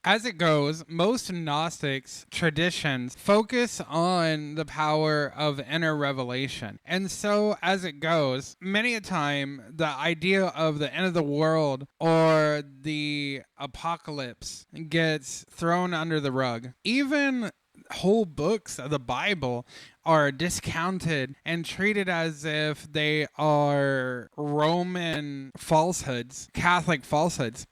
As it goes, most Gnostics traditions focus on the power of inner revelation. And so, as it goes, many a time the idea of the end of the world or the apocalypse gets thrown under the rug. Even whole books of the Bible are discounted and treated as if they are Roman falsehoods, Catholic falsehoods.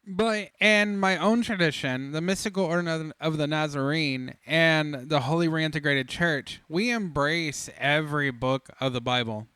But in my own tradition, the mystical order of the Nazarene and the Holy Reintegrated Church, we embrace every book of the Bible.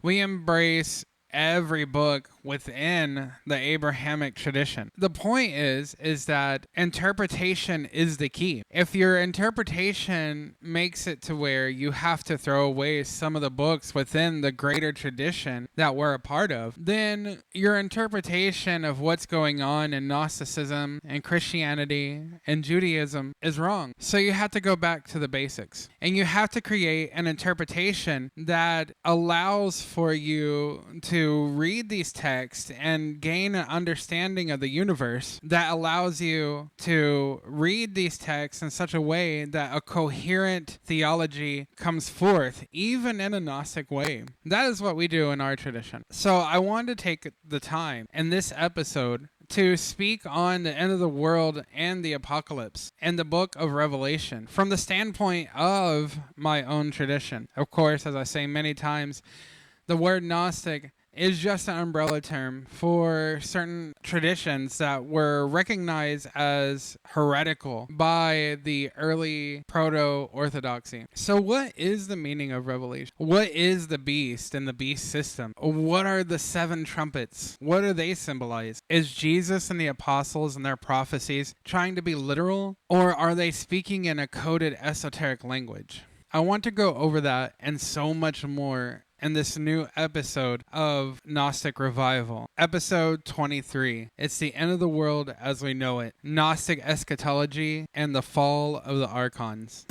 We embrace every book within the Abrahamic tradition. The point is that interpretation is the key. If your interpretation makes it to where you have to throw away some of the books within the greater tradition that we're a part of, then your interpretation of what's going on in Gnosticism and Christianity and Judaism is wrong. So you have to go back to the basics, and you have to create an interpretation that allows for you to read these texts and gain an understanding of the universe that allows you to read these texts in such a way that a coherent theology comes forth, even in a Gnostic way. That is what we do in our tradition. So I wanted to take the time in this episode to speak on the end of the world and the apocalypse and the book of Revelation from the standpoint of my own tradition. Of course, as I say many times, the word Gnostic is just an umbrella term for certain traditions that were recognized as heretical by the early proto-orthodoxy. So what is the meaning of Revelation? What is the beast and the beast system? What are the seven trumpets? What do they symbolize? Is Jesus and the apostles and their prophecies trying to be literal, or are they speaking in a coded esoteric language? I want to go over that and so much more in this new episode of Gnostic Revival. Episode 23. It's the end of the world as we know it. Gnostic Eschatology and the fall of the Archons.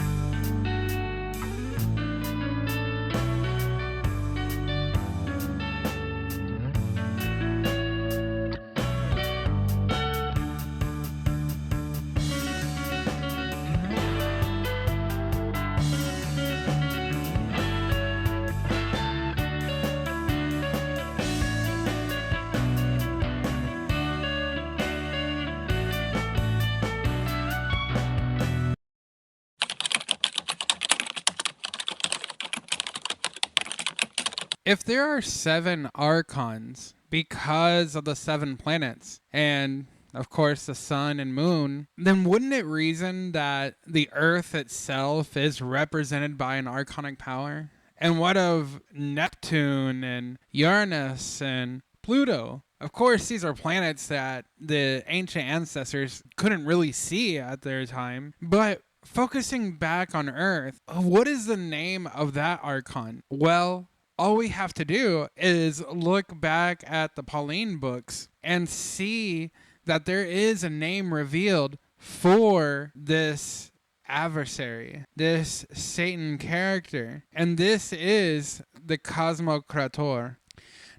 If there are 7 Archons because of the 7 planets and of course the sun and moon, then wouldn't it reason that the earth itself is represented by an Archonic power? And what of Neptune and Uranus and Pluto? Of course, these are planets that the ancient ancestors couldn't really see at their time, but focusing back on Earth, what is the name of that Archon? Well, all we have to do is look back at the Pauline books and see that there is a name revealed for this adversary, this Satan character, and this is the Kosmokrator.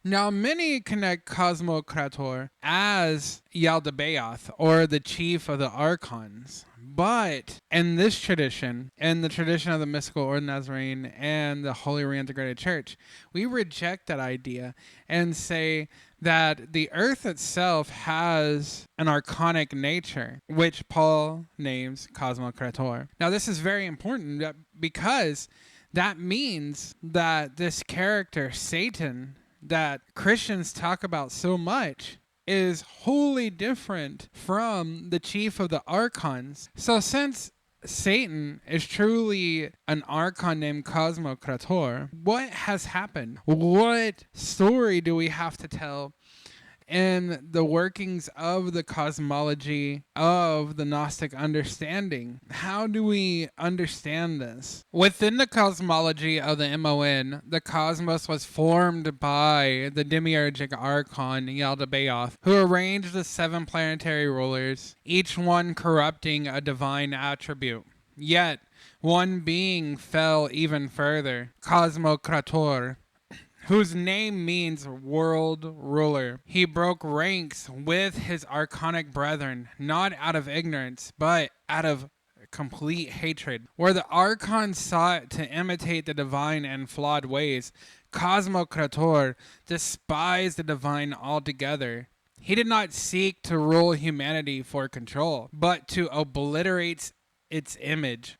Now, many connect Kosmokrator as Yaldabaoth, or the chief of the Archons. But in this tradition, in the tradition of the mystical order Nazarene and the Holy Reintegrated Church, we reject that idea and say that the earth itself has an archonic nature, which Paul names Kosmokrator. Now, this is very important because that means that this character, Satan, that Christians talk about so much, is wholly different from the chief of the Archons. So since Satan is truly an Archon named Kosmokrator, what has happened? What story do we have to tell in the workings of the cosmology of the Gnostic understanding? How do we understand this? Within the cosmology of the MON, the cosmos was formed by the demiurgic Archon Yaldabaoth, who arranged the 7 planetary rulers, each one corrupting a divine attribute. Yet, one being fell even further, Kosmokrator, whose name means world ruler. He broke ranks with his Archonic brethren, not out of ignorance, but out of complete hatred. Where the Archons sought to imitate the divine in flawed ways, Kosmokrator despised the divine altogether. He did not seek to rule humanity for control, but to obliterate its image.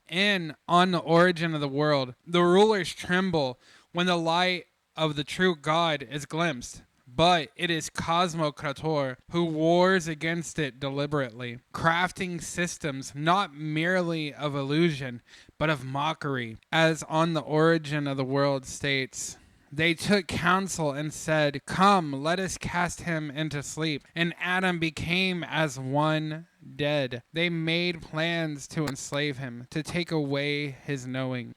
On the origin of the world, the rulers tremble when the light of the true God is glimpsed, but it is Kosmokrator who wars against it deliberately, crafting systems not merely of illusion, but of mockery. As On the Origin of the World states, they took counsel and said, "Come, let us cast him into sleep." And Adam became as one dead. They made plans to enslave him, to take away his knowing.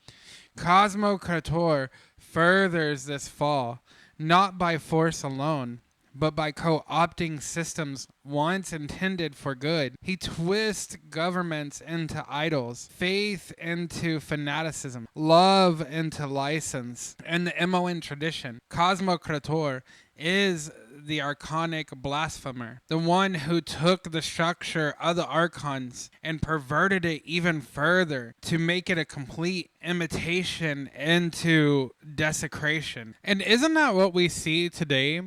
Kosmokrator furthers this fall, not by force alone, but by co-opting systems once intended for good. He twists governments into idols, faith into fanaticism, love into license, and the MON tradition. Kosmokrator is the Archonic blasphemer, the one who took the structure of the Archons and perverted it even further to make it a complete imitation into desecration. And isn't that what we see today?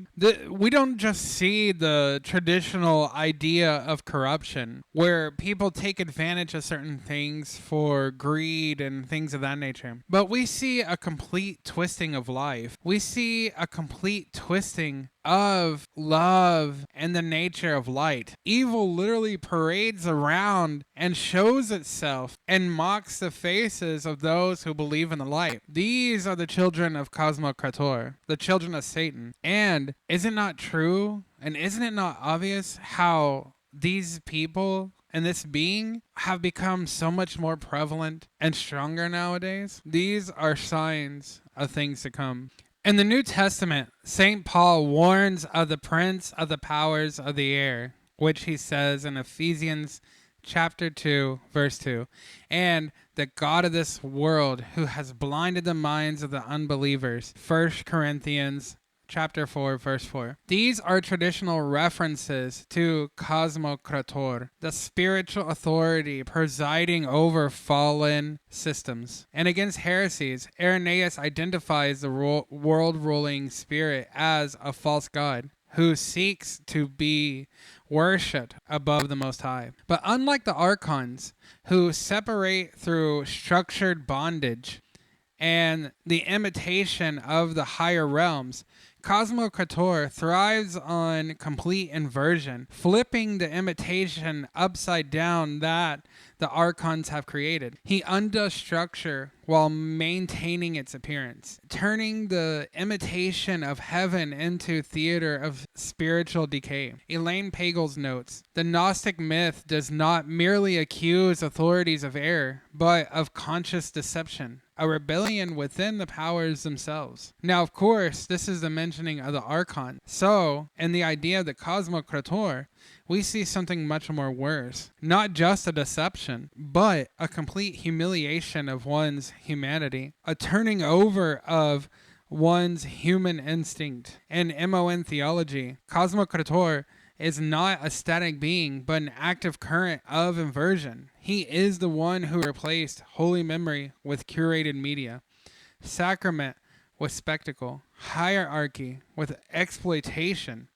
We don't just see the traditional idea of corruption, where people take advantage of certain things for greed and things of that nature, but we see a complete twisting of life. We see a complete twisting of love and the nature of light. Evil literally parades around and shows itself and mocks the faces of those who believe in the light. These are the children of Kosmokrator, the children of Satan. And is it not true? And isn't it not obvious how these people and this being have become so much more prevalent and stronger nowadays? These are signs of things to come. In the New Testament, St. Paul warns of the prince of the powers of the air, which he says in Ephesians chapter 2, verse 2, and the God of this world who has blinded the minds of the unbelievers, 1 Corinthians chapter 4, verse 4. These are traditional references to Kosmokrator, the spiritual authority presiding over fallen systems. And against heresies, Irenaeus identifies the world-ruling spirit as a false god who seeks to be worshipped above the Most High. But unlike the Archons, who separate through structured bondage and the imitation of the higher realms, Kosmokrator thrives on complete inversion, flipping the imitation upside down that the Archons have created. He undoes structure while maintaining its appearance, turning the imitation of heaven into theater of spiritual decay. Elaine Pagels notes, the Gnostic myth does not merely accuse authorities of error, but of conscious deception, a rebellion within the powers themselves. Now, of course, this is the mentioning of the Archon. So, in the idea of the Kosmokrator, we see something much more worse. Not just a deception, but a complete humiliation of one's humanity, a turning over of one's human instinct. In MON theology, Kosmokrator is not a static being, but an active current of inversion. He is the one who replaced holy memory with curated media, sacrament with spectacle, hierarchy with exploitation,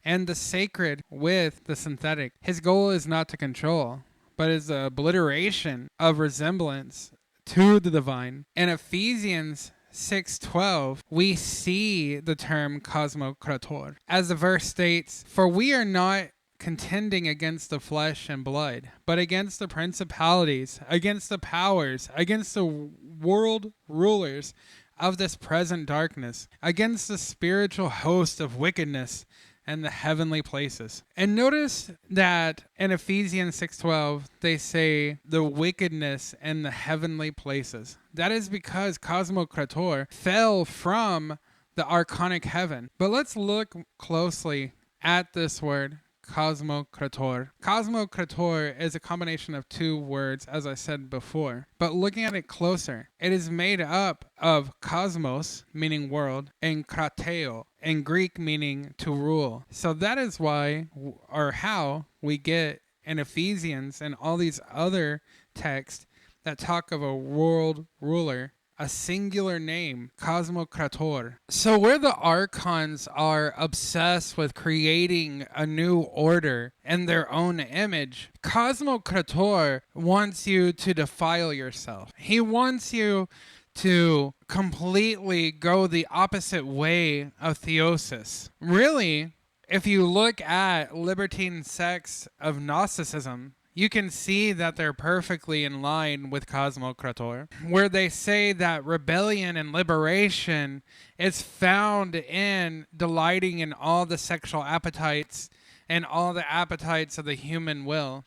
and the sacred with the synthetic. His goal is not to control, but is the obliteration of resemblance to the divine. In Ephesians 6:12, we see the term Kosmokrator. As the verse states, "For we are not contending against the flesh and blood, but against the principalities, against the powers, against the world rulers of this present darkness, against the spiritual host of wickedness in the heavenly places." And notice that in Ephesians 6:12, they say the wickedness in the heavenly places. That is because Kosmokrator fell from the Archonic heaven. But let's look closely at this word, Kosmokrator. Kosmokrator is a combination of two words, as I said before. But looking at it closer, it is made up of cosmos, meaning world, and krateo, in Greek meaning to rule. So that is why, or how, we get in Ephesians and all these other texts that talk of a world ruler, a singular name, Kosmokrator. So where the Archons are obsessed with creating a new order in their own image, Kosmokrator wants you to defile yourself. He wants you to completely go the opposite way of Theosis. Really, if you look at libertine sects of Gnosticism, you can see that they're perfectly in line with Kosmokrator, where they say that rebellion and liberation is found in delighting in all the sexual appetites and all the appetites of the human will.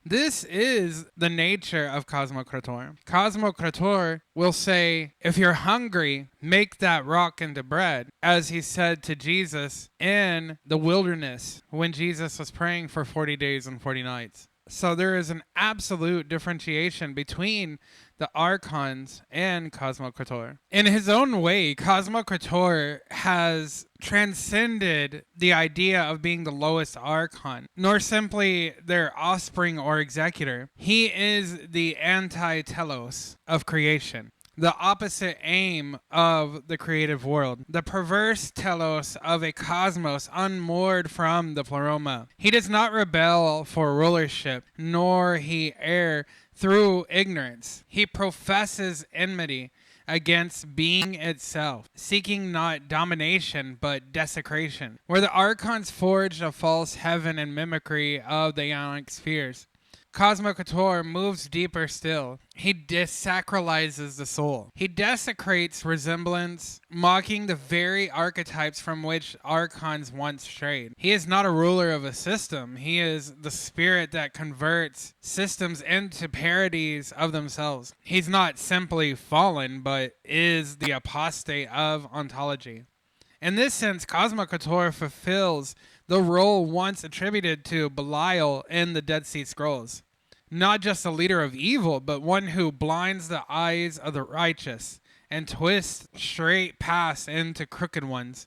This is the nature of Kosmokrator. Kosmokrator will say, if you're hungry, make that rock into bread, as he said to Jesus in the wilderness when Jesus was praying for 40 days and 40 nights. So there is an absolute differentiation between the Archons and Kosmokrator. In his own way, Kosmokrator has transcended the idea of being the lowest Archon, nor simply their offspring or executor. He is the anti-telos of creation, the opposite aim of the creative world, the perverse telos of a cosmos unmoored from the pleroma. He does not rebel for rulership, nor he err through ignorance. He professes enmity against being itself, seeking not domination but desecration. Where the Archons forged a false heaven in mimicry of the Aeonic spheres, Kosmokrator moves deeper still. He desacralizes the soul. He desecrates resemblance, mocking the very archetypes from which Archons once strayed. He is not a ruler of a system. He is the spirit that converts systems into parodies of themselves. He's not simply fallen, but is the apostate of ontology. In this sense, Kosmokrator fulfills the role once attributed to Belial in the Dead Sea Scrolls. Not just a leader of evil, but one who blinds the eyes of the righteous and twists straight paths into crooked ones.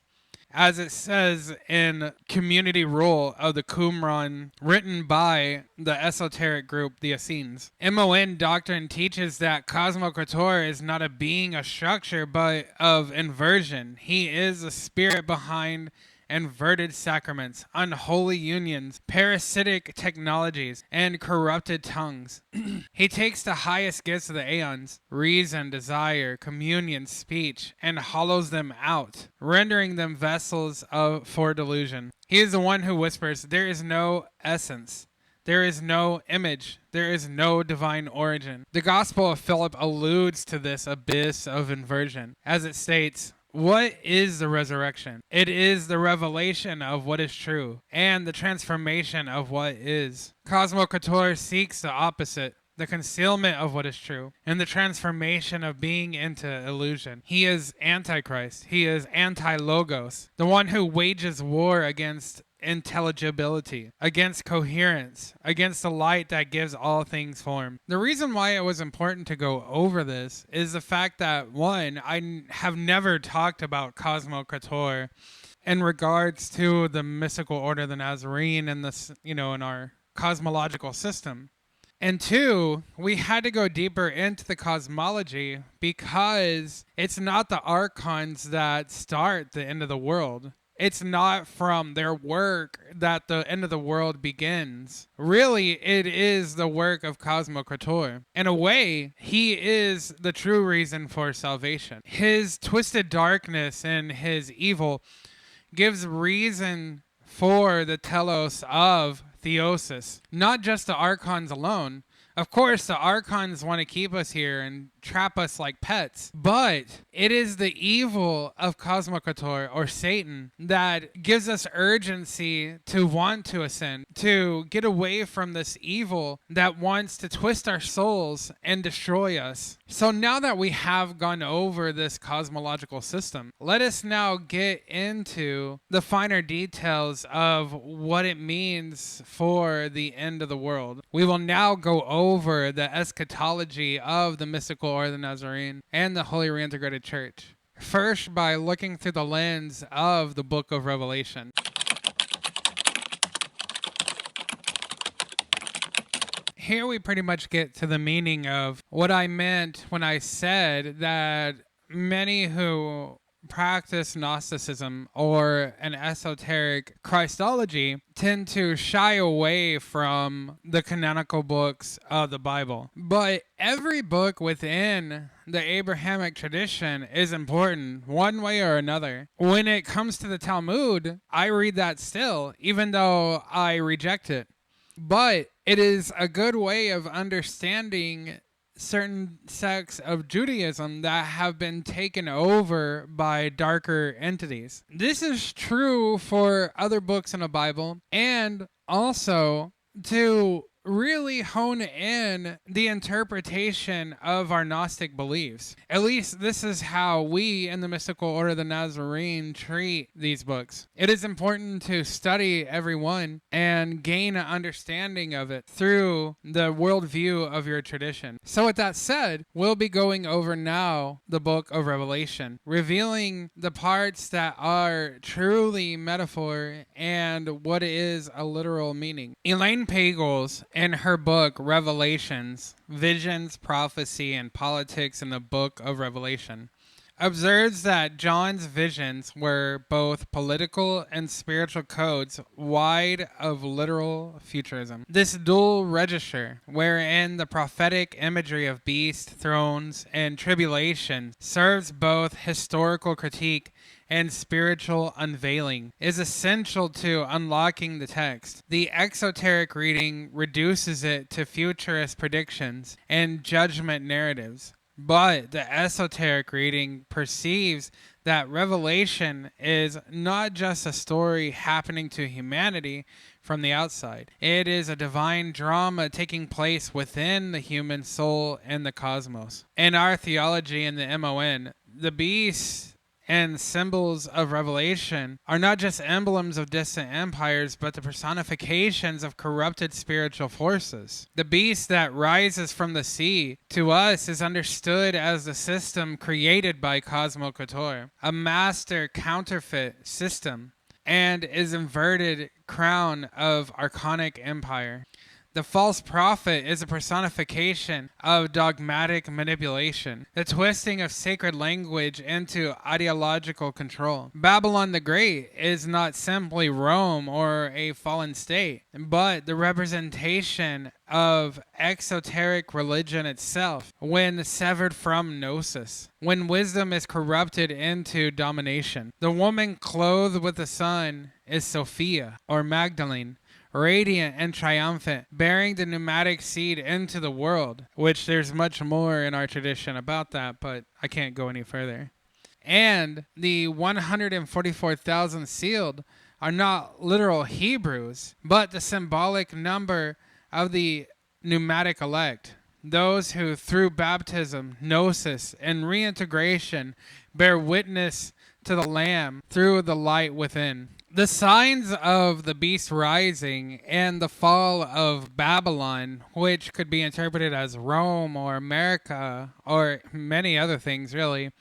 As it says in Community Rule of the Qumran, written by the esoteric group, the Essenes. MON doctrine teaches that Kosmokrator is not a being, a structure, but of inversion. He is the spirit behind inverted sacraments, unholy unions, parasitic technologies, and corrupted tongues. He takes the highest gifts of the aeons, reason, desire, communion, speech, and hollows them out, rendering them vessels for delusion. He is the one who whispers, there is no essence. There is no image. There is no divine origin. The Gospel of Philip alludes to this abyss of inversion, as it states, what is the resurrection? It is the revelation of what is true and the transformation of what is. Kosmokrator seeks the opposite, the concealment of what is true and the transformation of being into illusion. He is Antichrist. He is anti-logos, the one who wages war against intelligibility, against coherence, against the light that gives all things form. The reason why it was important to go over this is the fact that, one, I have never talked about Kosmokrator in regards to the mystical order of the Nazarene and this, in our cosmological system. And two, we had to go deeper into the cosmology because it's not the Archons that start the end of the world. It's not from their work that the end of the world begins. Really, it is the work of Kosmokrator. In a way, he is the true reason for salvation. His twisted darkness and his evil gives reason for the telos of Theosis. Not just the Archons alone, Of course, the Archons want to keep us here and trap us like pets, but it is the evil of Kosmokrator, or Satan, that gives us urgency to want to ascend, to get away from this evil that wants to twist our souls and destroy us. So now that we have gone over this cosmological system, let us now get into the finer details of what it means for the end of the world. We will now go over the eschatology of the mystical or the Nazarene and the Holy Reintegrated Church. First, by looking through the lens of the book of Revelation. Here we pretty much get to the meaning of what I meant when I said that many who practice Gnosticism or an esoteric Christology tend to shy away from the canonical books of the Bible. But every book within the Abrahamic tradition is important one way or another. When it comes to the Talmud, I read that still, even though I reject it. But it is a good way of understanding certain sects of Judaism that have been taken over by darker entities. This is true for other books in the Bible, and also to really hone in the interpretation of our Gnostic beliefs. At least this is how we in the Mystical Order of the Nazarene treat these books. It is important to study every one and gain an understanding of it through the worldview of your tradition. So with that said, we'll be going over now the book of Revelation, revealing the parts that are truly metaphor and what is a literal meaning. Elaine Pagels, in her book Revelations, Visions, Prophecy, and Politics in the Book of Revelation, observes that John's visions were both political and spiritual codes wide of literal futurism. This dual register, wherein the prophetic imagery of beasts, thrones, and tribulation serves both historical critique and spiritual unveiling, is essential to unlocking the text. The exoteric reading reduces it to futurist predictions and judgment narratives, but the esoteric reading perceives that Revelation is not just a story happening to humanity from the outside. It is a divine drama taking place within the human soul and the cosmos. In our theology in the MON, the beasts and symbols of Revelation are not just emblems of distant empires, but the personifications of corrupted spiritual forces. The beast that rises from the sea, to us, is understood as the system created by Kosmokrator, a master counterfeit system, and is inverted crown of Archonic empire. The false prophet is a personification of dogmatic manipulation, the twisting of sacred language into ideological control. Babylon the Great is not simply Rome or a fallen state, but the representation of exoteric religion itself when severed from Gnosis, when wisdom is corrupted into domination. The woman clothed with the sun is Sophia, or Magdalene, radiant and triumphant, bearing the pneumatic seed into the world, which there's much more in our tradition about that, but I can't go any further. And the 144,000 sealed are not literal Hebrews, but the symbolic number of the pneumatic elect, those who through baptism, gnosis, and reintegration bear witness to the Lamb through the light within. The signs of the beast rising and the fall of Babylon, which could be interpreted as Rome or America or many other things really,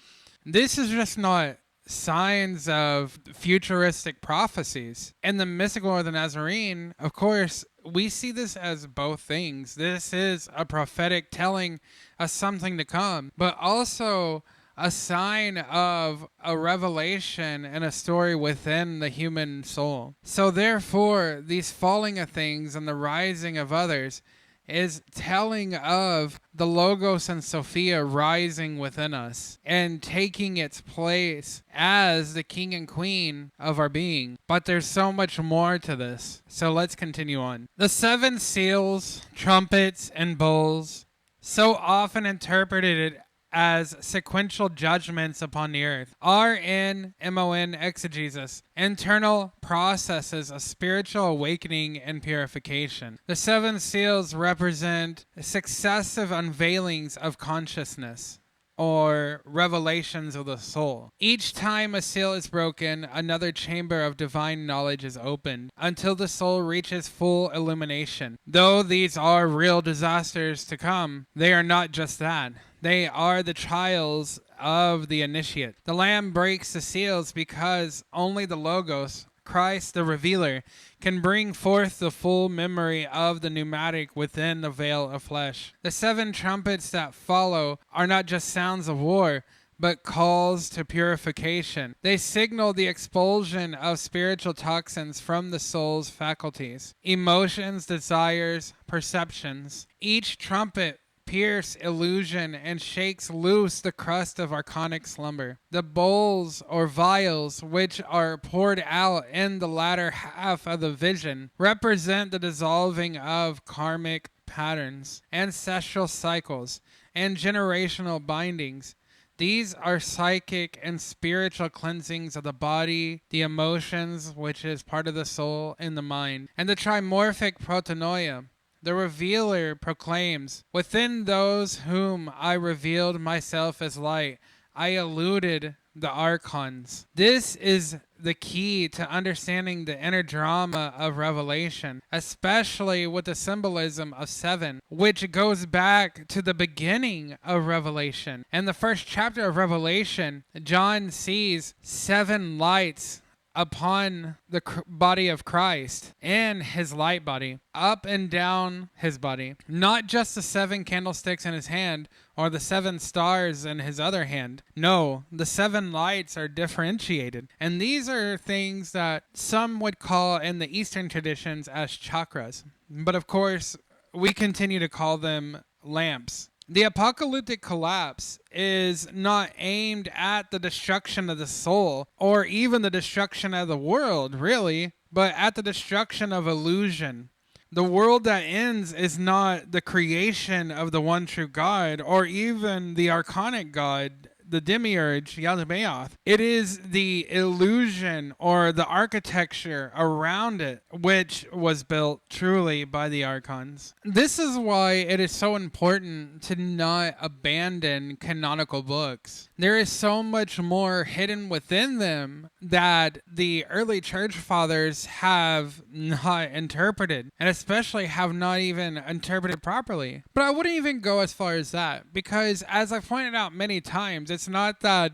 this is just not signs of futuristic prophecies. In the mystical or the Nazarene, of course, we see this as both things. This is a prophetic telling us something to come, but also a sign of a revelation and a story within the human soul. So therefore, these falling of things and the rising of others is telling of the Logos and Sophia rising within us and taking its place as the king and queen of our being. But there's so much more to this. So let's continue on. The 7 seals, trumpets, and bowls, so often interpreted as sequential judgments upon the earth, are in MON exegesis internal processes of spiritual awakening and purification. The 7 seals represent successive unveilings of consciousness, or revelations of the soul. Each time a seal is broken, another chamber of divine knowledge is opened until the soul reaches full illumination. Though these are real disasters to come, they are not just that. They are the trials of the initiate. The Lamb breaks the seals because only the Logos, Christ the Revealer, can bring forth the full memory of the pneumatic within the veil of flesh. The 7 trumpets that follow are not just sounds of war, but calls to purification. They signal the expulsion of spiritual toxins from the soul's faculties, emotions, desires, perceptions. Each trumpet pierce illusion and shakes loose the crust of archonic slumber. The bowls or vials, which are poured out in the latter half of the vision, represent the dissolving of karmic patterns, ancestral cycles, and generational bindings. These are psychic and spiritual cleansings of the body, the emotions, which is part of the soul, and the mind, and the trimorphic protonoia. The Revealer proclaims, "Within those whom I revealed myself as light, I eluded the Archons." This is the key to understanding the inner drama of Revelation, especially with the symbolism of 7, which goes back to the beginning of Revelation. In the first chapter of Revelation, John sees 7 lights upon the body of Christ and his light body, up and down his body. Not just the 7 candlesticks in his hand or the 7 stars in his other hand. No, the 7 lights are differentiated. And these are things that some would call in the Eastern traditions as chakras. But of course, we continue to call them lamps. The apocalyptic collapse is not aimed at the destruction of the soul or even the destruction of the world, really, but at the destruction of illusion. The world that ends is not the creation of the one true God or even the Archonic God, the demiurge, Yaldabaoth. It is the illusion or the architecture around it, which was built truly by the Archons. This is why it is so important to not abandon canonical books. There is so much more hidden within them that the early church fathers have not interpreted, and especially have not even interpreted properly. But I wouldn't even go as far as that, because as I've pointed out many times, it's not that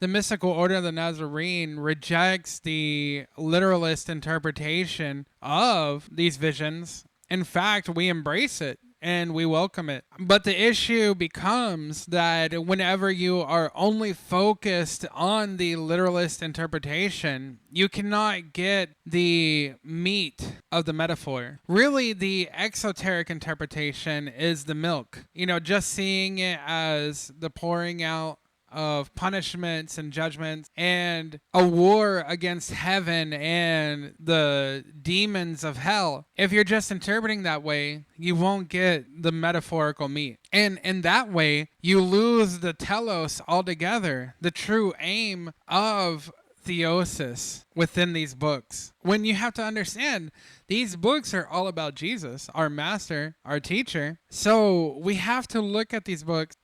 the mystical order of the Nazarene rejects the literalist interpretation of these visions. In fact, we embrace it and we welcome it. But the issue becomes that whenever you are only focused on the literalist interpretation, you cannot get the meat of the metaphor. Really, the exoteric interpretation is the milk. Just seeing it as the pouring out of punishments and judgments and a war against heaven and the demons of hell. If you're just interpreting that way, you won't get the metaphorical meat. And in that way, you lose the telos altogether, the true aim of Theosis within these books. When you have to understand, these books are all about Jesus, our master, our teacher. So we have to look at these books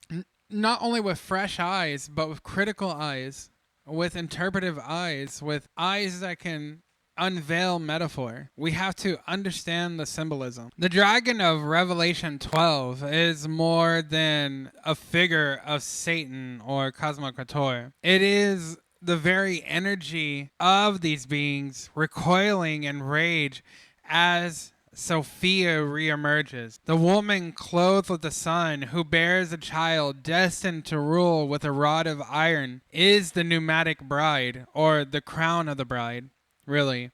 not only with fresh eyes, but with critical eyes, with interpretive eyes, with eyes that can unveil metaphor. We have to understand the symbolism. The dragon of Revelation 12 is more than a figure of Satan or Kosmokrator. It is the very energy of these beings recoiling in rage as Sophia reemerges. The woman clothed with the sun who bears a child destined to rule with a rod of iron is the pneumatic bride, or the crown of the bride, really.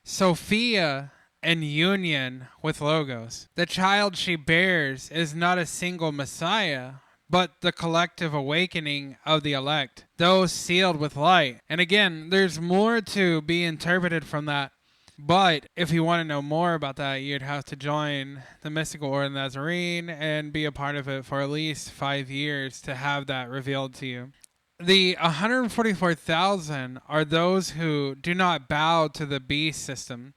Sophia in union with Logos. The child she bears is not a single Messiah, but the collective awakening of the elect, those sealed with light. And again, there's more to be interpreted from that. But if you want to know more about that, you'd have to join the Mystical Order of the Nazarene and be a part of it for at least 5 years to have that revealed to you. The 144,000 are those who do not bow to the beast system,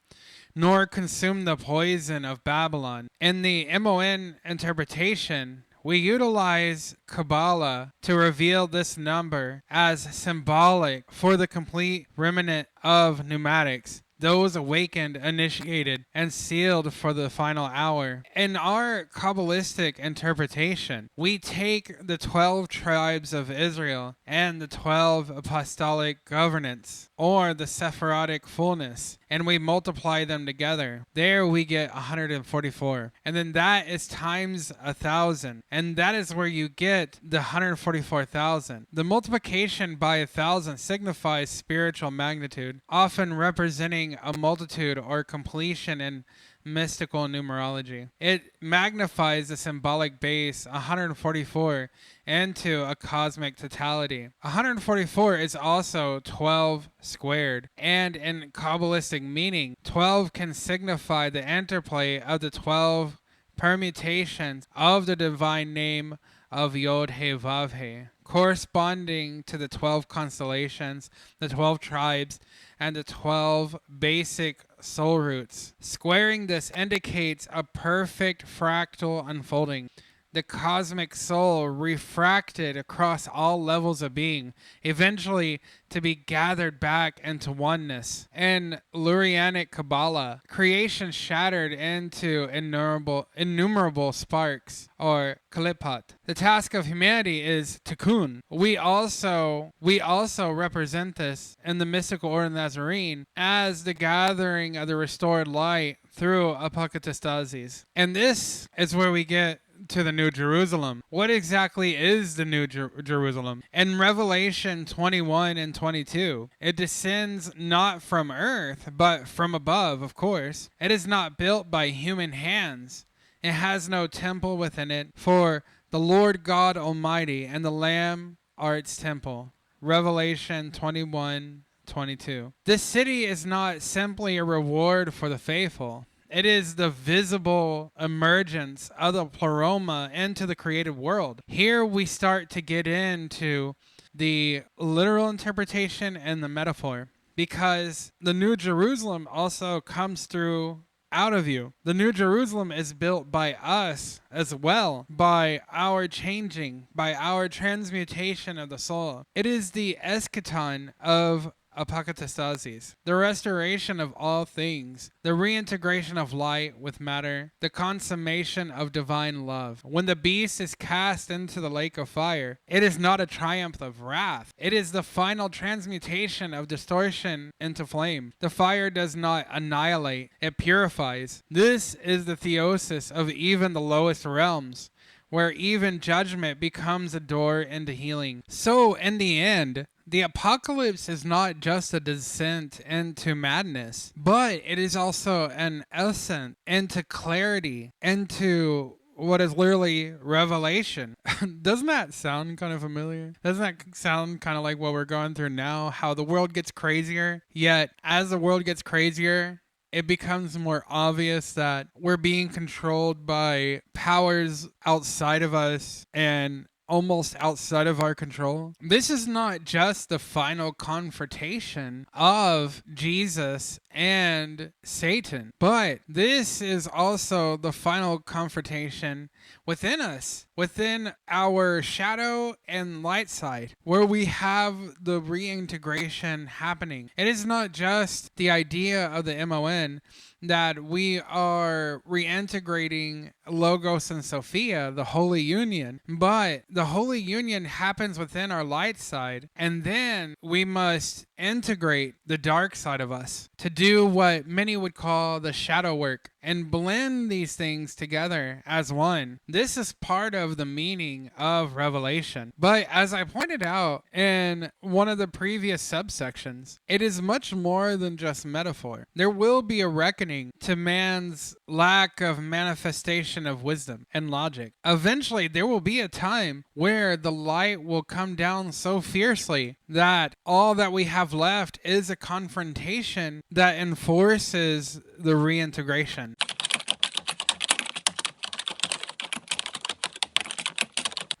nor consume the poison of Babylon. In the MON interpretation, we utilize Kabbalah to reveal this number as symbolic for the complete remnant of Pneumatics, those awakened, initiated, and sealed for the final hour. In our Kabbalistic interpretation, we take the 12 tribes of Israel and the 12 apostolic governance, or the Sephardic fullness, and we multiply them together. There we get 144. And then that is times 1,000. And that is where you get the 144,000. The multiplication by 1,000 signifies spiritual magnitude, often representing a multitude or completion in mystical numerology. It magnifies the symbolic base 144 into a cosmic totality. 144 is also 12 squared, and in Kabbalistic meaning, 12 can signify the interplay of the 12 permutations of the divine name of Yod-He-Vav-He, corresponding to the 12 constellations, the 12 tribes, and the 12 basic soul roots. Squaring this indicates a perfect fractal unfolding. The cosmic soul refracted across all levels of being, eventually to be gathered back into oneness. In Lurianic Kabbalah, creation shattered into innumerable sparks, or klipat. The task of humanity is tikkun. We also represent this in the Mystical Order of the Nazarene as the gathering of the restored light through Apokatastasis. And this is where we get to the New Jerusalem. What exactly is the New Jerusalem? In Revelation 21 and 22, it descends not from earth, but from above, of course. It is not built by human hands. It has no temple within it, for the Lord God Almighty and the Lamb are its temple. Revelation 21:22. This city is not simply a reward for the faithful. It is the visible emergence of the pleroma into the created world. Here we start to get into the literal interpretation and the metaphor, because the New Jerusalem also comes through out of you. The New Jerusalem is built by us as well, by our changing, by our transmutation of the soul. It is the eschaton of Apokatastasis, the restoration of all things, the reintegration of light with matter, the consummation of divine love. When the beast is cast into the lake of fire, it is not a triumph of wrath. It is the final transmutation of distortion into flame. The fire does not annihilate, it purifies. This is the theosis of even the lowest realms, where even judgment becomes a door into healing. So in the end, the apocalypse is not just a descent into madness, but it is also an ascent into clarity, into what is literally revelation. Doesn't that sound kind of familiar? Doesn't that sound kind of like what we're going through now? How the world gets crazier, yet as the world gets crazier, it becomes more obvious that we're being controlled by powers outside of us and almost outside of our control. This is not just the final confrontation of Jesus and Satan, but this is also the final confrontation within us, within our shadow and light side, where we have the reintegration happening. It is not just the idea of the MON that we are reintegrating Logos and Sophia, the Holy Union, but the Holy Union happens within our light side, and then we must integrate the dark side of us to do what many would call the shadow work. and blend these things together as one. This is part of the meaning of revelation. But as I pointed out in one of the previous subsections, it is much more than just metaphor. There will be a reckoning to man's lack of manifestation of wisdom and logic. Eventually, there will be a time where the light will come down so fiercely that all that we have left is a confrontation that enforces the reintegration.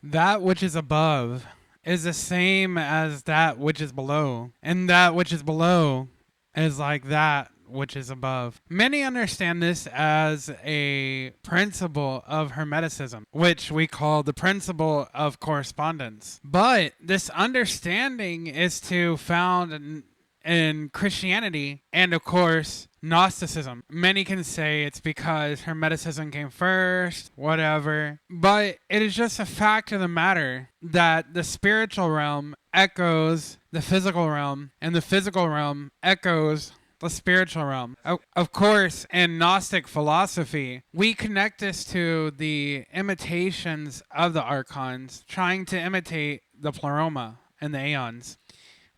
That which is above is the same as that which is below, and that which is below is like that which is above. Many understand this as a principle of Hermeticism, which we call the principle of correspondence. But this understanding is found in Christianity and, of course, Gnosticism. Many can say it's because Hermeticism came first, whatever. But it is just a fact of the matter that the spiritual realm echoes the physical realm, and the physical realm echoes the spiritual realm. Of course, in Gnostic philosophy, we connect this to the imitations of the Archons, trying to imitate the Pleroma and the Aeons.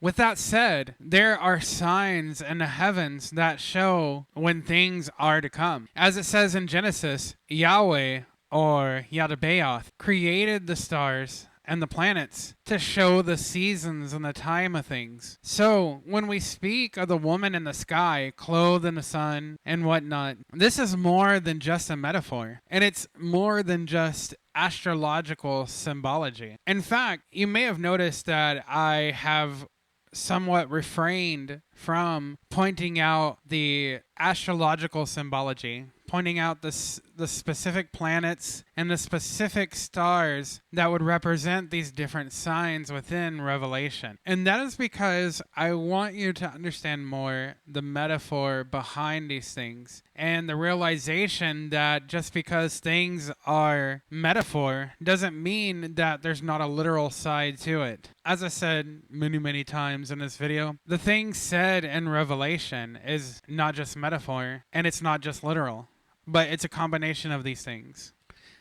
With that said, there are signs in the heavens that show when things are to come. As it says in Genesis, Yahweh, or Yaldabaoth, created the stars and the planets to show the seasons and the time of things. So when we speak of the woman in the sky, clothed in the sun and whatnot, this is more than just a metaphor, and it's more than just astrological symbology. In fact, you may have noticed that I have somewhat refrained from pointing out the astrological symbology, pointing out the specific planets and the specific stars that would represent these different signs within Revelation. And that is because I want you to understand more the metaphor behind these things and the realization that just because things are metaphor doesn't mean that there's not a literal side to it. As I said many times in this video, the thing said in Revelation is not just metaphor, and it's not just literal, but it's a combination of these things.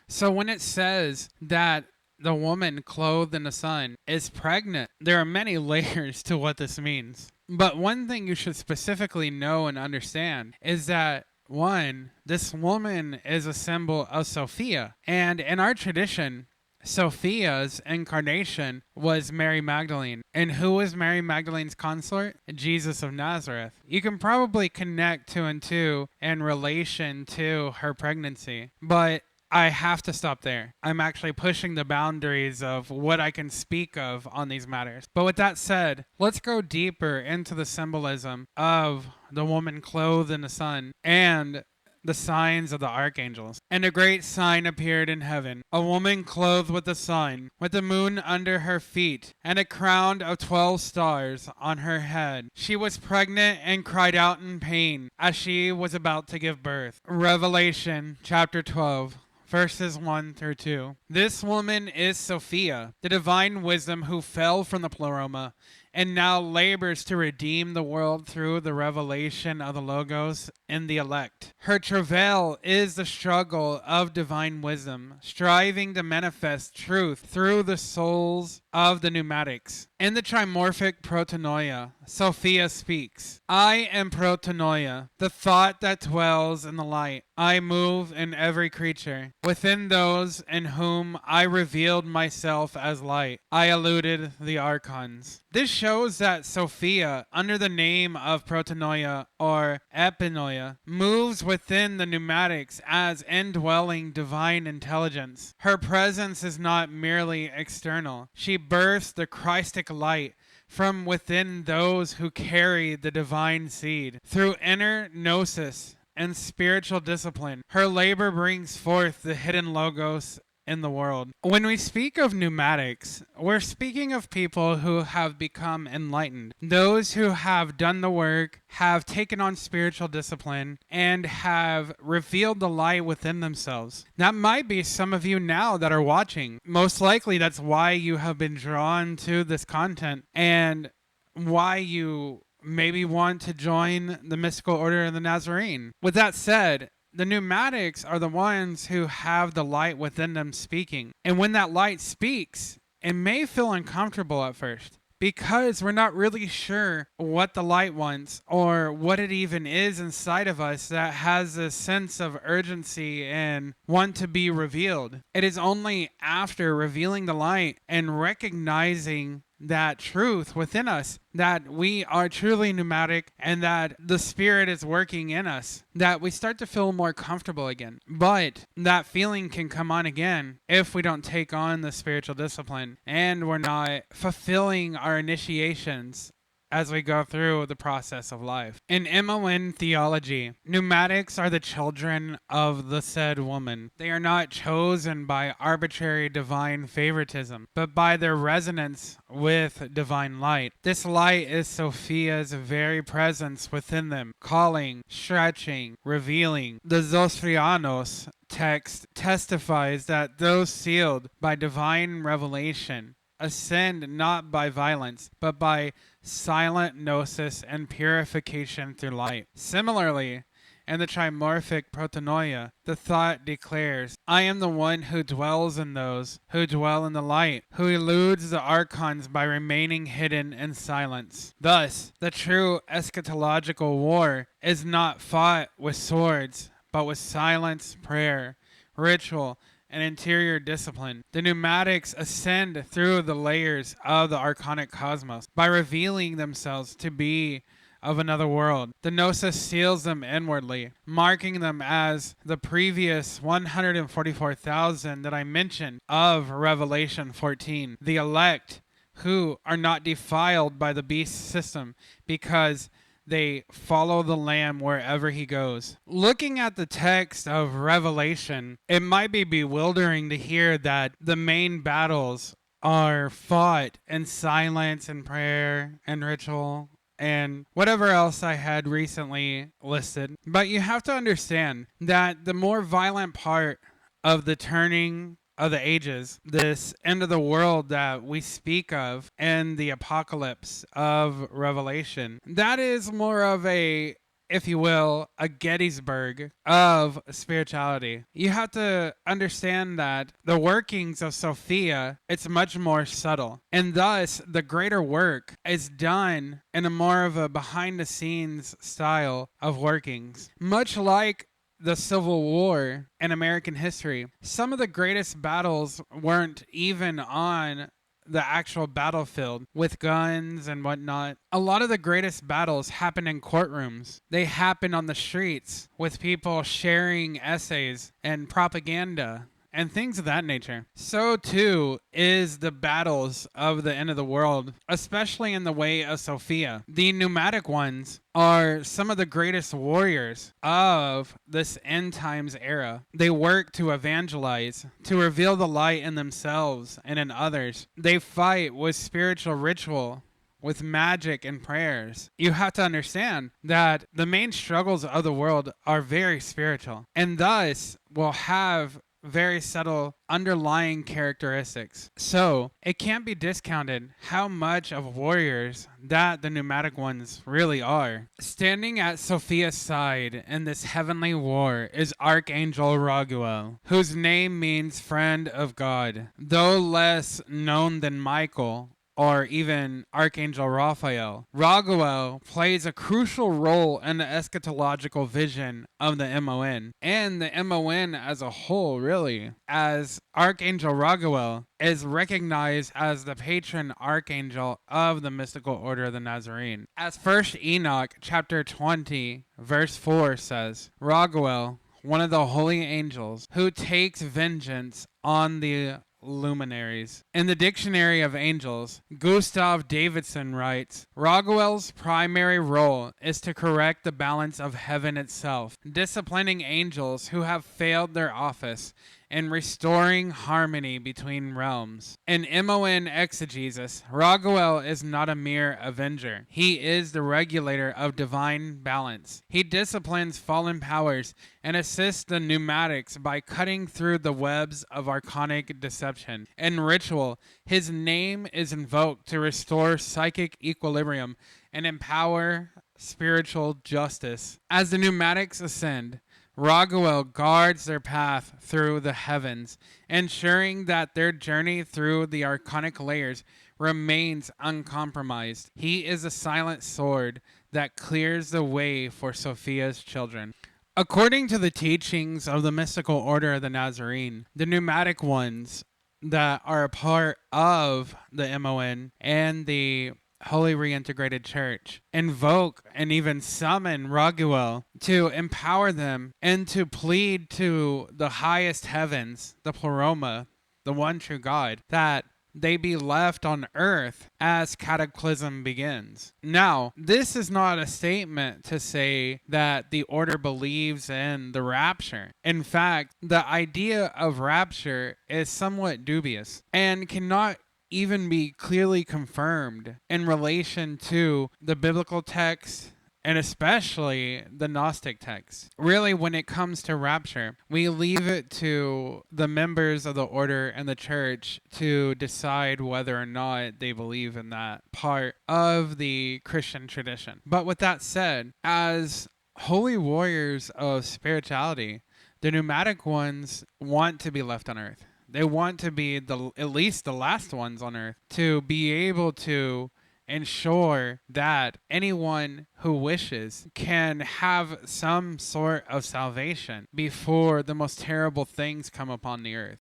So when it says that the woman clothed in the sun is pregnant, there are many layers to what this means. But one thing you should specifically know and understand is that, one, this woman is a symbol of Sophia. And in our tradition, Sophia's incarnation was Mary Magdalene. And who was Mary Magdalene's consort? Jesus of Nazareth. You can probably connect two and two in relation to her pregnancy, but I have to stop there. I'm actually pushing the boundaries of what I can speak of on these matters. But with that said, let's go deeper into the symbolism of the woman clothed in the sun and the signs of the archangels. And a great sign appeared in heaven, a woman clothed with the sun, with the moon under her feet, and a crown of 12 stars on her head. She was pregnant and cried out in pain as she was about to give birth. Revelation chapter 12. Verses 1 through 2. This woman is Sophia, the divine wisdom who fell from the Pleroma, and now labors to redeem the world through the revelation of the Logos in the elect. Her travail is the struggle of divine wisdom, striving to manifest truth through the souls of the Pneumatics. In the trimorphic protonoia, Sophia speaks, I am protonoia, the thought that dwells in the light. I move in every creature, within those in whom I revealed myself as light. I eluded the Archons. This shows that Sophia, under the name of protonoia or epinoia, moves within the Pneumatics as indwelling divine intelligence. Her presence is not merely external. She births the Christic light from within those who carry the divine seed. Through inner gnosis and spiritual discipline, her labor brings forth the hidden Logos in the world. When we speak of Pneumatics, we're speaking of people who have become enlightened. Those who have done the work, have taken on spiritual discipline, and have revealed the light within themselves. That might be some of you now that are watching. Most likely that's why you have been drawn to this content and why you maybe want to join the mystical order of the Nazarene. With that said, the pneumatics are the ones who have the light within them speaking. And when that light speaks, it may feel uncomfortable at first, because we're not really sure what the light wants or what it even is inside of us that has a sense of urgency and want to be revealed. It is only after revealing the light and recognizing that truth within us, that we are truly pneumatic and that the Spirit is working in us, that we start to feel more comfortable again. But that feeling can come on again if we don't take on the spiritual discipline and we're not fulfilling our initiations as we go through the process of life. In MON theology, pneumatics are the children of the said woman. They are not chosen by arbitrary divine favoritism, but by their resonance with divine light. This light is Sophia's very presence within them, calling, stretching, revealing. The Zostrianos text testifies that those sealed by divine revelation ascend not by violence, but by silent gnosis and purification through light. Similarly, in the trimorphic protonoia, the thought declares, I am the one who dwells in those who dwell in the light, who eludes the Archons by remaining hidden in silence. Thus, the true eschatological war is not fought with swords, but with silence, prayer, ritual, and interior discipline. The pneumatics ascend through the layers of the Archonic cosmos by revealing themselves to be of another world. The Gnosis seals them inwardly, marking them as the previous 144,000 that I mentioned of Revelation 14, the elect who are not defiled by the beast system because they follow the Lamb wherever he goes. Looking at the text of Revelation, it might be bewildering to hear that the main battles are fought in silence and prayer and ritual and whatever else I had recently listed. But you have to understand that the more violent part of the turning of the ages, this end of the world that we speak of in the apocalypse of Revelation, that is more of a, if you will, a Gettysburg of spirituality. You have to understand that the workings of Sophia, it's much more subtle. And thus, the greater work is done in a more of a behind-the-scenes style of workings. Much like the Civil War in American history, some of the greatest battles weren't even on the actual battlefield with guns and whatnot. A lot of the greatest battles happen in courtrooms. They happen on the streets with people sharing essays and propaganda and things of that nature. So too is the battles of the end of the world, especially in the way of Sophia. The pneumatic ones are some of the greatest warriors of this end times era. They work to evangelize, to reveal the light in themselves and in others. They fight with spiritual ritual, with magic and prayers. You have to understand that the main struggles of the world are very spiritual, and thus will have very subtle underlying characteristics. So it can't be discounted how much of warriors that the pneumatic ones really are. Standing at Sophia's side in this heavenly war is Archangel Raguel, whose name means friend of God. Though less known than Michael or even Archangel Raphael, Raguel plays a crucial role in the eschatological vision of the MON, and the MON as a whole, really, as Archangel Raguel is recognized as the patron archangel of the mystical order of the Nazarene. As 1 Enoch chapter 20, verse 4 says, Raguel, one of the holy angels, who takes vengeance on the luminaries. In the Dictionary of Angels, Gustav Davidson writes, Raguel's primary role is to correct the balance of heaven itself, disciplining angels who have failed their office and restoring harmony between realms. In MON exegesis, Raguel is not a mere avenger. He is the regulator of divine balance. He disciplines fallen powers and assists the pneumatics by cutting through the webs of archonic deception. In ritual, his name is invoked to restore psychic equilibrium and empower spiritual justice. As the pneumatics ascend, Raguel guards their path through the heavens, ensuring that their journey through the archonic layers remains uncompromised. He is a silent sword that clears the way for Sophia's children. According to the teachings of the mystical order of the Nazarene, the pneumatic ones that are a part of the MON and the Holy Reintegrated Church invoke and even summon Raguel to empower them and to plead to the highest heavens, the Pleroma, the one true God, that they be left on earth as cataclysm begins. Now, this is not a statement to say that the order believes in the rapture. In fact, the idea of rapture is somewhat dubious and cannot even be clearly confirmed in relation to the biblical text and especially the Gnostic text. Really, when it comes to rapture, we leave it to the members of the order and the church to decide whether or not they believe in that part of the Christian tradition. But with that said, as holy warriors of spirituality, the pneumatic ones want to be left on earth. They want to be at least the last ones on earth to be able to ensure that anyone who wishes can have some sort of salvation before the most terrible things come upon the earth.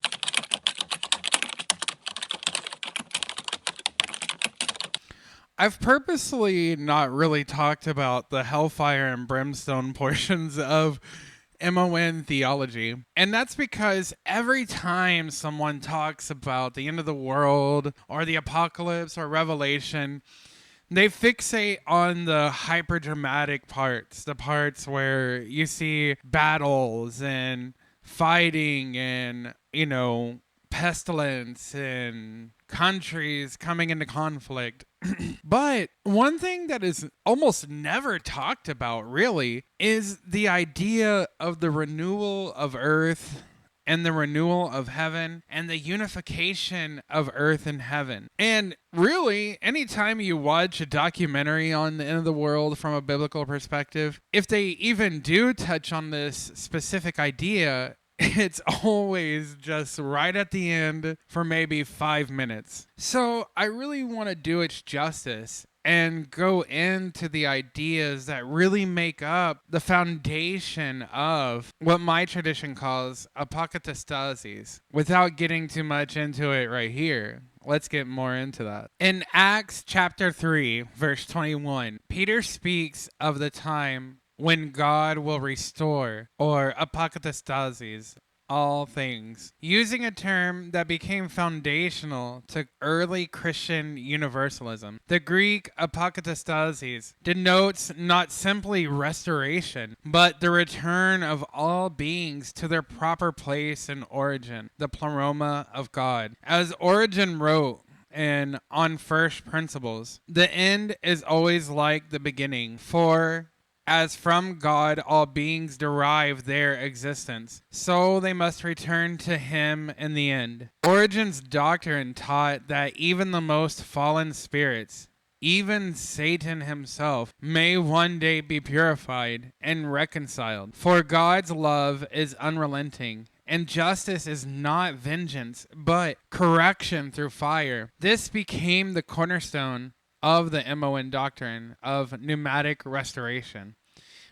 I've purposely not really talked about the hellfire and brimstone portions of MON theology. And that's because every time someone talks about the end of the world or the apocalypse or Revelation, they fixate on the hyper dramatic parts, the parts where you see battles and fighting and, pestilence and countries coming into conflict. But one thing that is almost never talked about, really, is the idea of the renewal of earth and the renewal of heaven and the unification of earth and heaven. And really, anytime you watch a documentary on the end of the world from a biblical perspective, if they even do touch on this specific idea, it's always just right at the end for maybe 5 minutes. So I really want to do it justice and go into the ideas that really make up the foundation of what my tradition calls Apokatastasis. Without getting too much into it right here, let's get more into that. In Acts chapter 3, verse 21, Peter speaks of the time when God will restore, or Apokatastasis, all things, using a term that became foundational to early Christian universalism. The Greek Apokatastasis denotes not simply restoration, but the return of all beings to their proper place and origin, the pleroma of God. As Origen wrote, and on first principles, the end is always like the beginning, for as from God all beings derive their existence, so they must return to him in the end. Origen's doctrine taught that even the most fallen spirits, even Satan himself, may one day be purified and reconciled. For God's love is unrelenting, and justice is not vengeance, but correction through fire. This became the cornerstone of the MON doctrine of pneumatic restoration,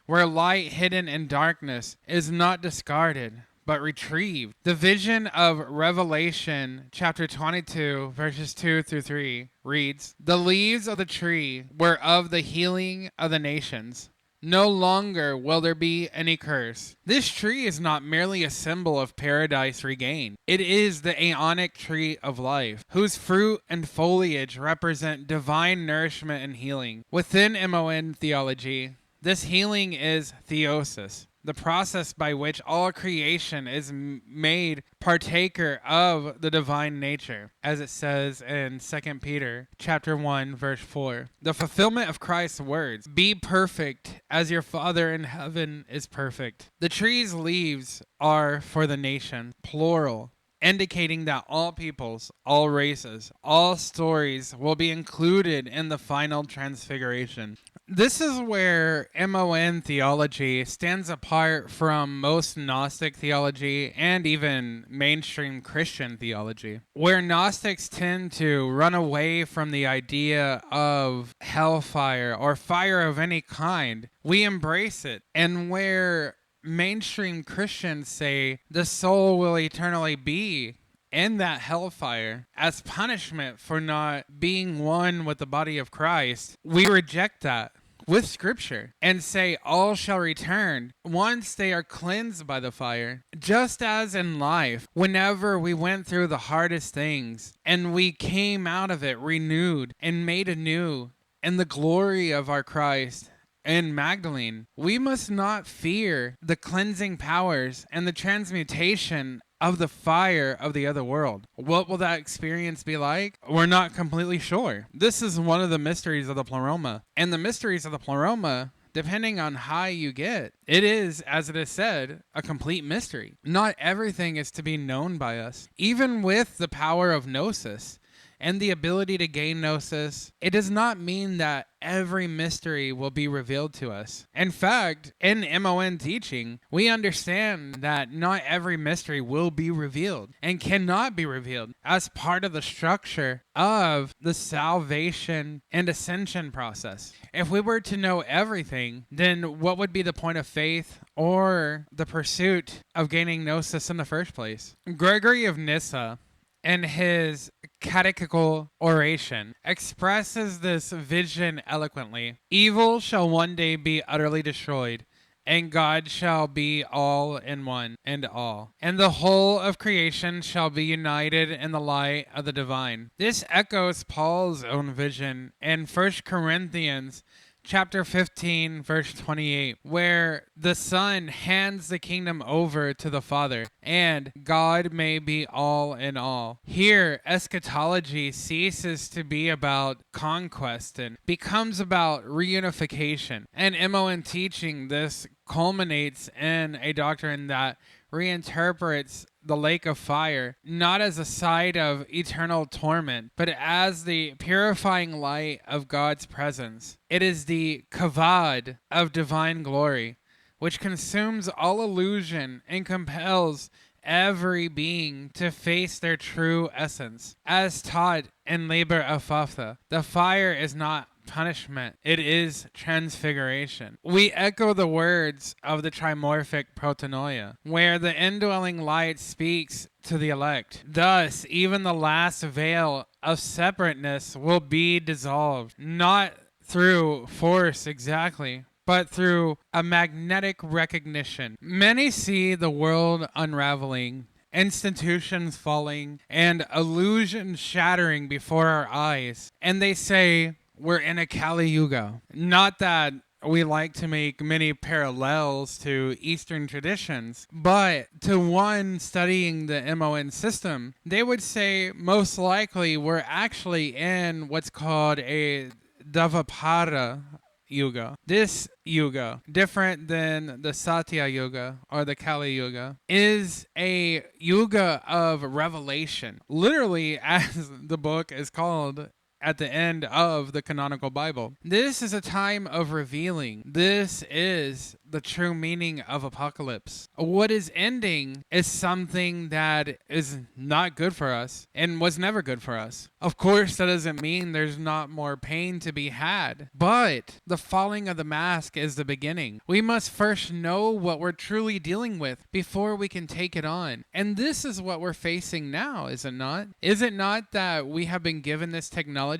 where light hidden in darkness is not discarded, but retrieved. The vision of Revelation chapter 22, verses 2 through 3 reads, "The leaves of the tree were of the healing of the nations. No longer will there be any curse." This tree is not merely a symbol of paradise regained. It is the Aeonic tree of life, whose fruit and foliage represent divine nourishment and healing. Within MON theology, this healing is Theosis, the process by which all creation is made partaker of the divine nature, as it says in 2 Peter chapter 1, verse 4. The fulfillment of Christ's words, "Be perfect as your Father in heaven is perfect." The tree's leaves are for the nation, plural, indicating that all peoples, all races, all stories will be included in the final transfiguration. This is where MON theology stands apart from most Gnostic theology and even mainstream Christian theology, where Gnostics tend to run away from the idea of hellfire or fire of any kind. We embrace it, and where mainstream Christians say the soul will eternally be in that hellfire as punishment for not being one with the body of Christ, we reject that with scripture and say all shall return once they are cleansed by the fire. Just as in life, whenever we went through the hardest things and we came out of it renewed and made anew in the glory of our Christ and Magdalene, we must not fear the cleansing powers and the transmutation of the fire of the other world. What will that experience be like? We're not completely sure. This is one of the mysteries of the Pleroma. And the mysteries of the Pleroma, depending on how you get, it is, as it is said, a complete mystery. Not everything is to be known by us. Even with the power of Gnosis and the ability to gain Gnosis, it does not mean that every mystery will be revealed to us. In fact, in MON teaching, we understand that not every mystery will be revealed and cannot be revealed as part of the structure of the salvation and ascension process. If we were to know everything, then what would be the point of faith or the pursuit of gaining Gnosis in the first place? Gregory of Nyssa, in his catechetical oration, expresses this vision eloquently. Evil shall one day be utterly destroyed, and God shall be all in one and all. And the whole of creation shall be united in the light of the divine. This echoes Paul's own vision in 1 Corinthians chapter 15, verse 28, where the Son hands the kingdom over to the Father, and God may be all in all. Here, eschatology ceases to be about conquest and becomes about reunification. And MON teaching this culminates in a doctrine that reinterprets the lake of fire not as a site of eternal torment, but as the purifying light of God's presence. It is the kavod of divine glory, which consumes all illusion and compels every being to face their true essence. As taught in Liber Apopha, the fire is not punishment, it is transfiguration. We echo the words of the trimorphic protonoia, where the indwelling light speaks to the elect. Thus, even the last veil of separateness will be dissolved, not through force exactly, but through a magnetic recognition. Many see the world unraveling, institutions falling, and illusions shattering before our eyes, and they say, we're in a Kali Yuga. Not that we like to make many parallels to Eastern traditions, but to one studying the MON system, they would say most likely we're actually in what's called a Dvapada Yuga. This Yuga, different than the Satya Yuga or the Kali Yuga, is a Yuga of revelation. Literally, as the book is called at the end of the canonical Bible. This is a time of revealing. This is the true meaning of apocalypse. What is ending is something that is not good for us and was never good for us. Of course, that doesn't mean there's not more pain to be had, but the falling of the mask is the beginning. We must first know what we're truly dealing with before we can take it on. And this is what we're facing now, is it not? Is it not that we have been given this technology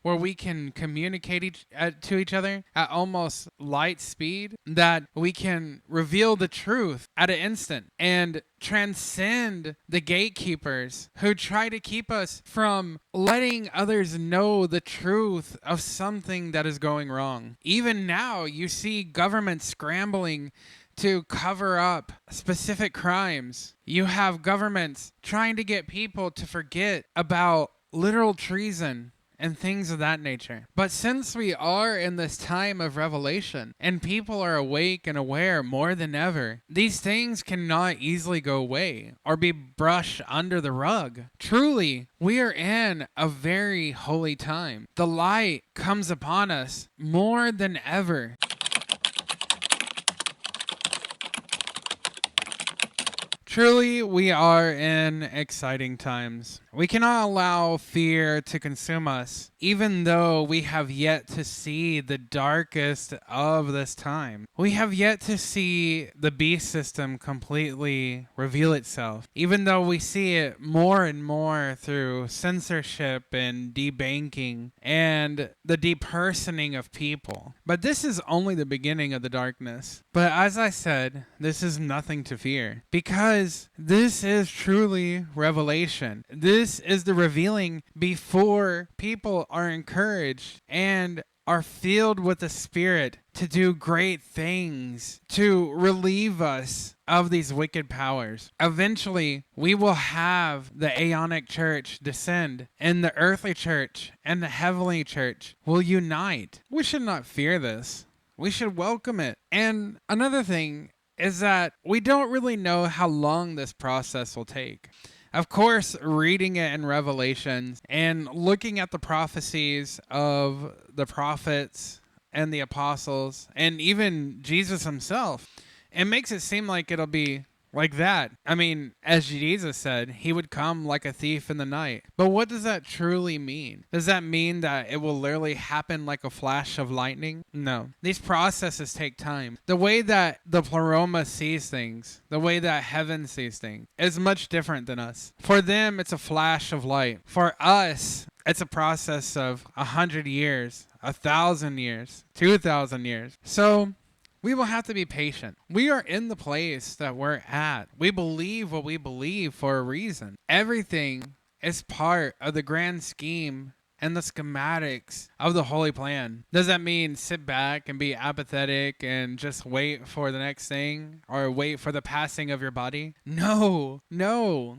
where we can communicate to each other at almost light speed, that we can reveal the truth at an instant and transcend the gatekeepers who try to keep us from letting others know the truth of something that is going wrong. Even now, you see governments scrambling to cover up specific crimes. You have governments trying to get people to forget about literal treason and things of that nature. But since we are in this time of revelation and people are awake and aware more than ever, these things cannot easily go away or be brushed under the rug. Truly, we are in a very holy time. The light comes upon us more than ever. Truly, we are in exciting times. We cannot allow fear to consume us, even though we have yet to see the darkest of this time. We have yet to see the beast system completely reveal itself, even though we see it more and more through censorship and debanking and the depersoning of people. But this is only the beginning of the darkness. But as I said, this is nothing to fear, because this is truly revelation. This is the revealing before people are encouraged and are filled with the Spirit to do great things, to relieve us of these wicked powers. Eventually, we will have the Aeonic church descend, and the earthly church and the heavenly church will unite. We should not fear this. We should welcome it. And another thing is that we don't really know how long this process will take. Of course, reading it in Revelations and looking at the prophecies of the prophets and the apostles and even Jesus himself, it makes it seem like it'll be like that. I mean, as Jesus said, he would come like a thief in the night. But what does that truly mean? Does that mean that it will literally happen like a flash of lightning? No. These processes take time. The way that the pleroma sees things, the way that heaven sees things, is much different than us. For them, it's a flash of light. For us, it's a process of 100 years, 1,000 years, 2,000 years. So we will have to be patient. We are in the place that we're at. We believe what we believe for a reason. Everything is part of the grand scheme and the schematics of the holy plan. Does that mean sit back and be apathetic and just wait for the next thing or wait for the passing of your body? No.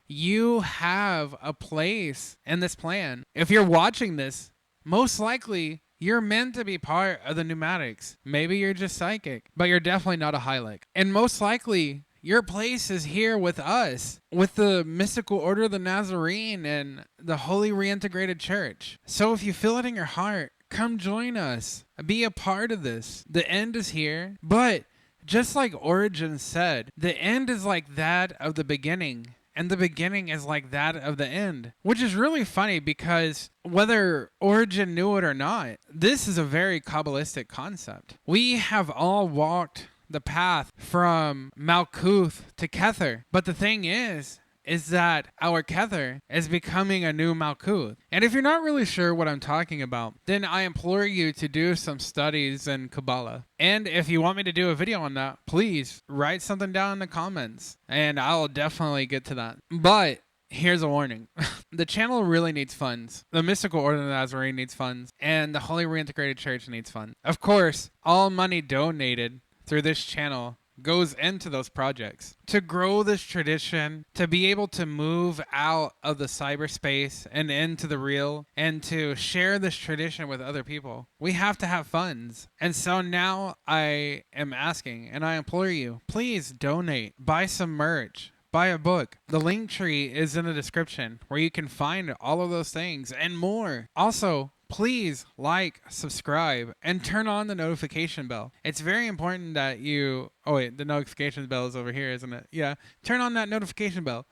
You have a place in this plan. If you're watching this, most likely you're meant to be part of the Pneumatics. Maybe you're just psychic, but you're definitely not a Hylic. And most likely, your place is here with us, with the mystical order of the Nazarene and the Holy Reintegrated Church. So if you feel it in your heart, come join us. Be a part of this. The end is here, but just like Origen said, the end is like that of the beginning. And the beginning is like that of the end, which is really funny because whether Origen knew it or not, this is a very Kabbalistic concept. We have all walked the path from Malkuth to Kether. But the thing is that our Kether is becoming a new Malkuth. And if you're not really sure what I'm talking about, then I implore you to do some studies in Kabbalah. And if you want me to do a video on that, please write something down in the comments and I'll definitely get to that. But here's a warning. The channel really needs funds. The Mystical Order of the Nazarene needs funds. And the Holy Reintegrated Church needs funds. Of course, all money donated through this channel goes into those projects. To grow this tradition, to be able to move out of the cyberspace and into the real, and to share this tradition with other people, we have to have funds. And so now I am asking, and I implore you, please donate, buy some merch, buy a book. The link tree is in the description where you can find all of those things and more. Also, please like, subscribe, and turn on the notification bell. It's very important that you... Oh, wait, the notification bell is over here, isn't it? Yeah, turn on that notification bell.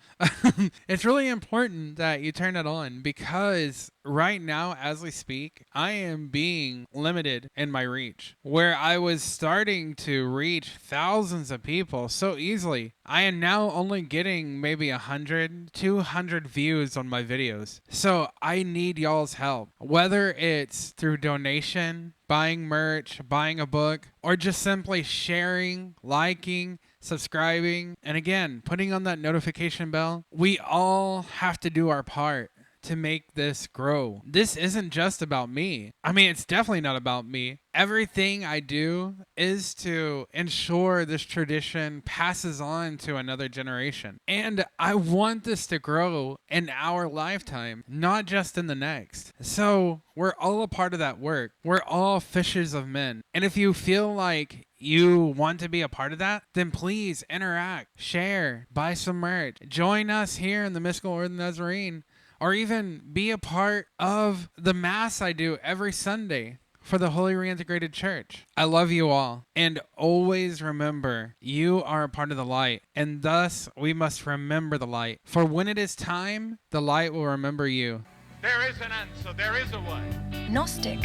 It's really important that you turn it on because right now, as we speak, I am being limited in my reach. Where I was starting to reach thousands of people so easily, I am now only getting maybe 100, 200 views on my videos. So I need y'all's help. Whether it's through donation, buying merch, buying a book, or just simply sharing, liking, subscribing, and again, putting on that notification bell. We all have to do our part to make this grow. This isn't just about me. I mean, it's definitely not about me. Everything I do is to ensure this tradition passes on to another generation. And I want this to grow in our lifetime, not just in the next. So we're all a part of that work. We're all fishers of men. And if you feel like you want to be a part of that, then please interact, share, buy some merch, join us here in the Mystical Order of the Nazarene, or even be a part of the Mass I do every Sunday for the Holy Reintegrated Church. I love you all. And always remember, you are a part of the light. And thus, we must remember the light. For when it is time, the light will remember you. There is an answer. There is a way. Gnostic.